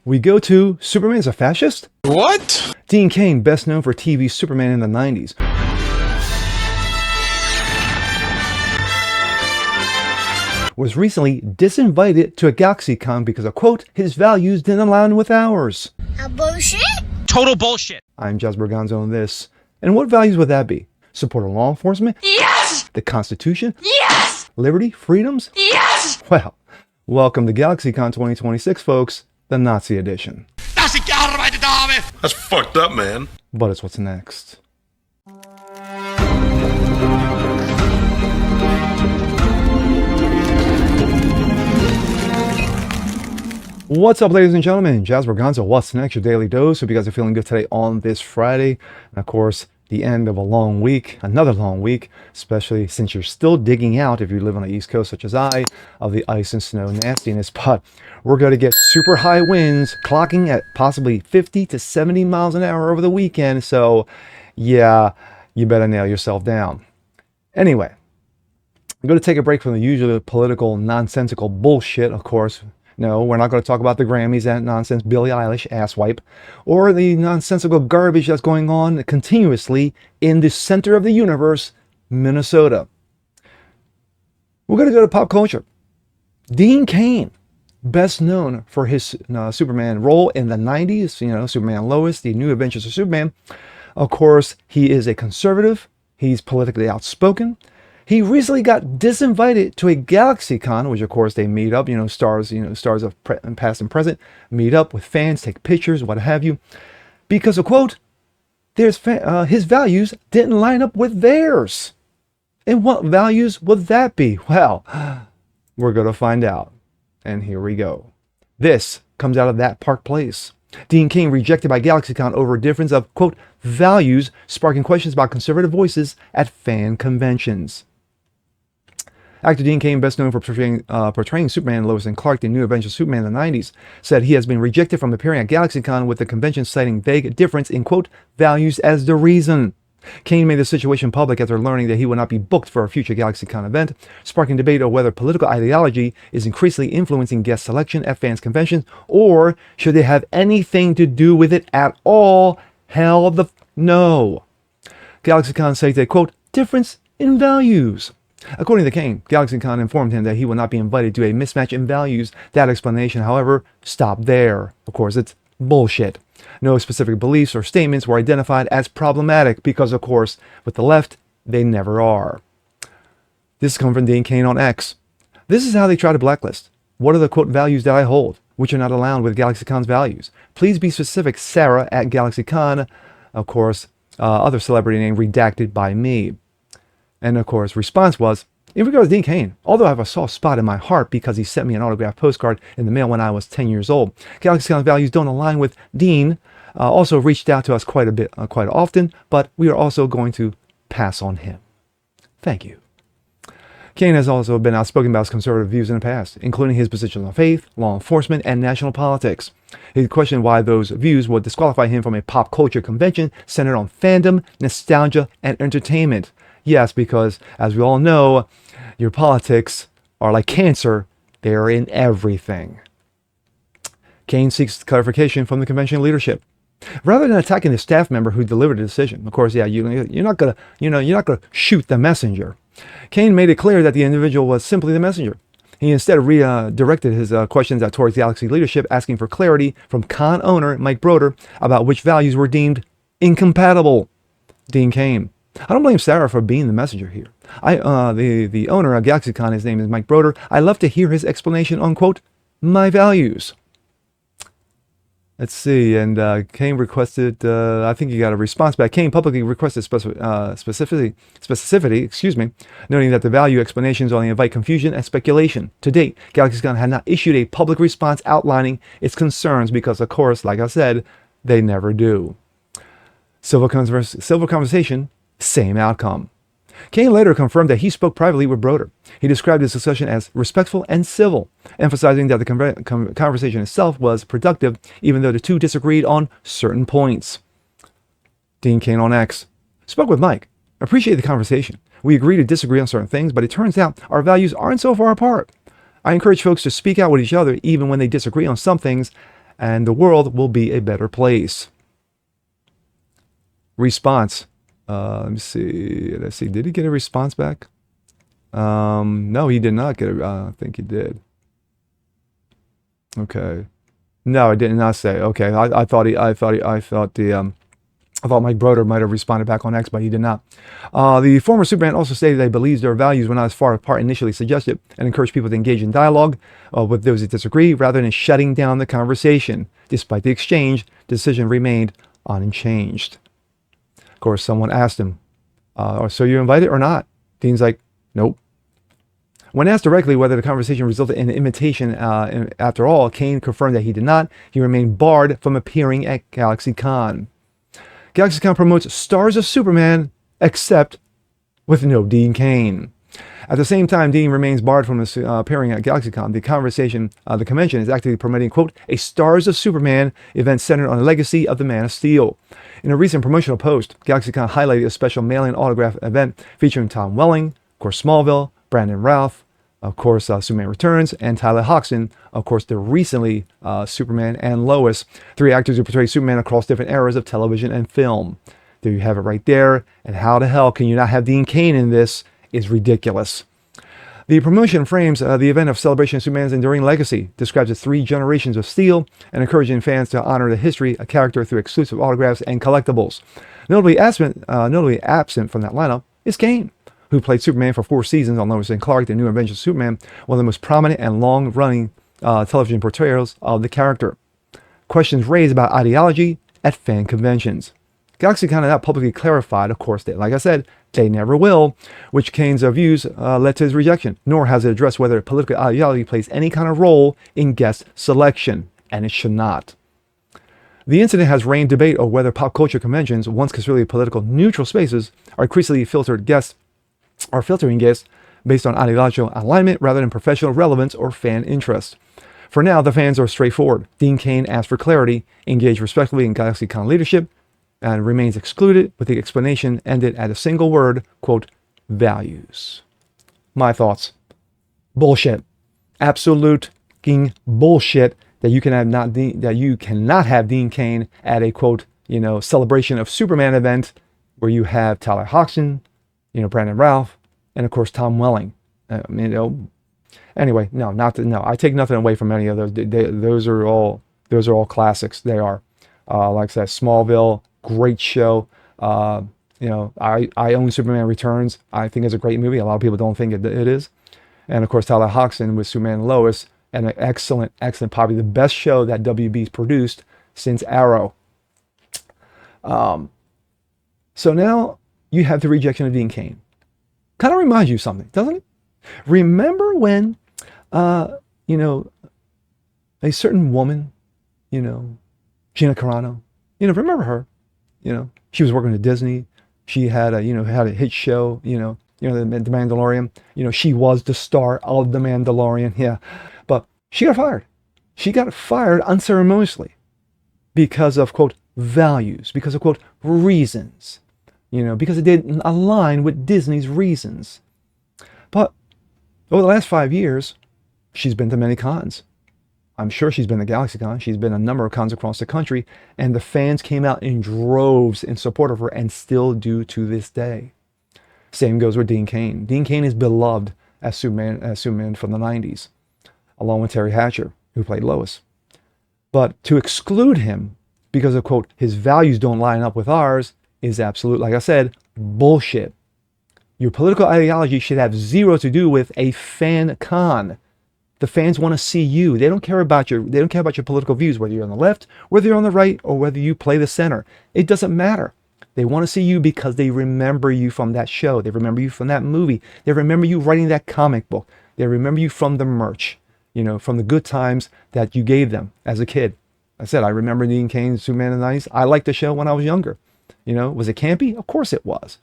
We go to Superman's a fascist? What? Dean Cain, best known for TV Superman in the 90s. Was recently disinvited to a GalaxyCon because of, quote, his values didn't align with ours. Bullshit? Total bullshit. I'm Jasper Gonzo on this. And what values would that be? Support of law enforcement? Yes! The Constitution? Yes! Liberty? Freedoms? Yes! Well, welcome to GalaxyCon 2026, folks, the Nazi edition. That's fucked up, man. But it's what's next. What's up, ladies and gentlemen? Jasper Gonzo, what's next? Your daily dose. Hope you guys are feeling good today on this Friday. And of course, the end of a long week, another long week, especially since you're still digging out, if you live on the East Coast, such as I, of the ice and snow nastiness. But we're going to get super high winds, clocking at possibly 50 to 70 miles an hour over the weekend. So, yeah, you better nail yourself down. Anyway, I'm going to take a break from the usual political, nonsensical bullshit, of course. No, we're not going to talk about the Grammys, that nonsense, Billie Eilish asswipe, or the nonsensical garbage that's going on continuously in the center of the universe, Minnesota. We're going to go to pop culture. Dean Cain, best known for his Superman role in the 90s, Superman Lois, the New Adventures of Superman. Of course, he is a conservative. He's politically outspoken. He recently got disinvited to a GalaxyCon, which of course they meet up, stars of past and present, meet up with fans, take pictures, what have you, because of, quote, his values didn't line up with theirs. And what values would that be? Well, we're going to find out. And here we go. This comes out of That Park Place. Dean Cain rejected by GalaxyCon over a difference of, quote, values, sparking questions about conservative voices at fan conventions. Actor Dean Cain, best known for portraying Superman, Lois and Clark, the New Adventures of Superman in the 90s, said he has been rejected from appearing at GalaxyCon with the convention citing vague difference in, quote, values as the reason. Cain made the situation public after learning that he would not be booked for a future GalaxyCon event, sparking debate over whether political ideology is increasingly influencing guest selection at fans' conventions, or should they have anything to do with it at all? Hell no. GalaxyCon cited, quote, difference in values. According to Cain, GalaxyCon informed him that he will not be invited to a mismatch in values. That explanation, however, stopped there. Of course, it's bullshit. No specific beliefs or statements were identified as problematic because, of course, with the left, they never are. This is coming from Dean Cain on X. This is how they try to blacklist. What are the, quote, values that I hold, which are not aligned with GalaxyCon's values? Please be specific, Sarah at GalaxyCon. Of course, other celebrity name redacted by me. And of course, response was, in regards to Dean Cain, although I have a soft spot in my heart because he sent me an autographed postcard in the mail when I was 10 years old, GalaxyCon's values don't align with Dean. Also reached out to us quite often, but we are also going to pass on him. Thank you. Cain has also been outspoken about his conservative views in the past, including his position on faith, law enforcement, and national politics. He questioned why those views would disqualify him from a pop culture convention centered on fandom, nostalgia, and entertainment. Yes, because, as we all know, your politics are like cancer. They are in everything. Cain seeks clarification from the convention leadership. Rather than attacking the staff member who delivered the decision, of course, you're not gonna shoot the messenger. Cain made it clear that the individual was simply the messenger. He instead redirected his questions towards Galaxy leadership, asking for clarity from con owner Mike Broder about which values were deemed incompatible. Dean Cain. I don't blame Sarah for being the messenger here. The owner of GalaxyCon, his name is Mike Broder. I love to hear his explanation on, quote, my values. Let's see, and Cain requested, I think he got a response back. Cain publicly requested specificity, noting that the value explanations only invite confusion and speculation. To date, GalaxyCon had not issued a public response outlining its concerns because, of course, like I said, they never do. Civil conversation, same outcome. Cain later confirmed that he spoke privately with Broder. He described his discussion as respectful and civil, emphasizing that the conversation itself was productive, even though the two disagreed on certain points. Dean Cain on X. Spoke with Mike. Appreciate the conversation. We agree to disagree on certain things, but it turns out our values aren't so far apart. I encourage folks to speak out with each other even when they disagree on some things, and the world will be a better place. Response. Let me see. Let's see. Did he get a response back? No, he did not get it. I think he did. Okay. No, it did not say. Okay, I thought Mike Broder might have responded back on X, but he did not. The former Superman also stated that he believes their values were not as far apart initially suggested, and encouraged people to engage in dialogue with those that disagree, rather than shutting down the conversation. Despite the exchange, the decision remained unchanged. Of course, someone asked him, "So you invited or not?" Dean's like, "Nope." When asked directly whether the conversation resulted in an invitation, after all, Cain confirmed that he did not. He remained barred from appearing at GalaxyCon. GalaxyCon promotes Stars of Superman, except with no Dean Cain. At the same time, Dean remains barred from appearing at GalaxyCon. The convention is actively promoting, quote, a Stars of Superman event centered on the legacy of the Man of Steel. In a recent promotional post, GalaxyCon highlighted a special mail-in autograph event featuring Tom Welling, of course, Smallville, Brandon Routh, of course, Superman Returns, and Tyler Hoxton, of course, the recently Superman and Lois, 3 actors who portray Superman across different eras of television and film. There you have it right there. And how the hell can you not have Dean Cain in this? Is ridiculous. The promotion frames the event of celebration of Superman's enduring legacy, describes the 3 generations of Steel, and encouraging fans to honor the history of character through exclusive autographs and collectibles. Notably absent from that lineup is Cain, who played Superman for 4 seasons on Lois and Clark, The New Adventures of Superman, one of the most prominent and long-running television portrayals of the character. Questions raised about ideology at fan conventions. GalaxyCon had not publicly clarified, of course, that, like I said, they never will, which Cain's views led to his rejection, nor has it addressed whether political ideology plays any kind of role in guest selection, and it should not. The incident has rained debate over whether pop culture conventions, once considered political neutral spaces, are increasingly filtering guests based on ideological alignment rather than professional relevance or fan interest. For now, the fans are straightforward. Dean Cain asked for clarity, engaged respectfully in GalaxyCon leadership, and remains excluded, with the explanation ended at a single word, quote, values. My thoughts. Bullshit. Absolute king bullshit that you cannot have Dean Cain at a, quote, celebration of Superman event where you have Tyler Hoxton, Brandon Routh, and of course Tom Welling. Anyway, no. I take nothing away from any of those. Those are all classics. They are. Like I said, Smallville, great show. I own Superman Returns. I think it's a great movie. A lot of people don't think it is. And of course, Tyler Hoxton with Superman and Lois, and an excellent, probably the best show that WB's produced since Arrow. So now you have the rejection of Dean Cain. Kind of reminds you of something, doesn't it? Remember when, a certain woman, Gina Carano, remember her? She was working at Disney. She had a hit show, the Mandalorian. She was the star of the Mandalorian. Yeah, but she got fired. She got fired unceremoniously because of, quote, values, because of, quote, reasons. Because it didn't align with Disney's reasons. But over the last 5 years, she's been to many cons. I'm sure she's been to GalaxyCon. She's been a number of cons across the country, and the fans came out in droves in support of her and still do to this day. Same goes with Dean Cain. Dean Cain is beloved as Superman from the 90s, along with Terry Hatcher, who played Lois. But to exclude him because of, quote, his values don't line up with ours is absolute, like I said, bullshit. Your political ideology should have zero to do with a fan con. The fans want to see you. They don't care about your political views, whether you're on the left, whether you're on the right, or whether you play the center. It doesn't matter. They want to see you because they remember you from that show. They remember you from that movie. They remember you writing that comic book. They remember you from the merch, from the good times that you gave them as a kid. I said, I remember Dean Cain's Superman in the 90s. I liked the show when I was younger. Was it campy? Of course it was.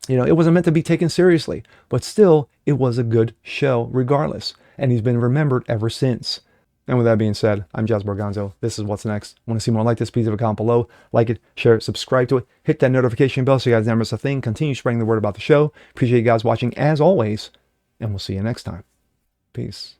It wasn't meant to be taken seriously, but still, it was a good show regardless. And he's been remembered ever since. And with that being said, I'm Jazz Borganzo. This is What's Next. Want to see more like this? Please leave a comment below. Like it, share it, subscribe to it. Hit that notification bell so you guys never miss a thing. Continue spreading the word about the show. Appreciate you guys watching as always. And we'll see you next time. Peace.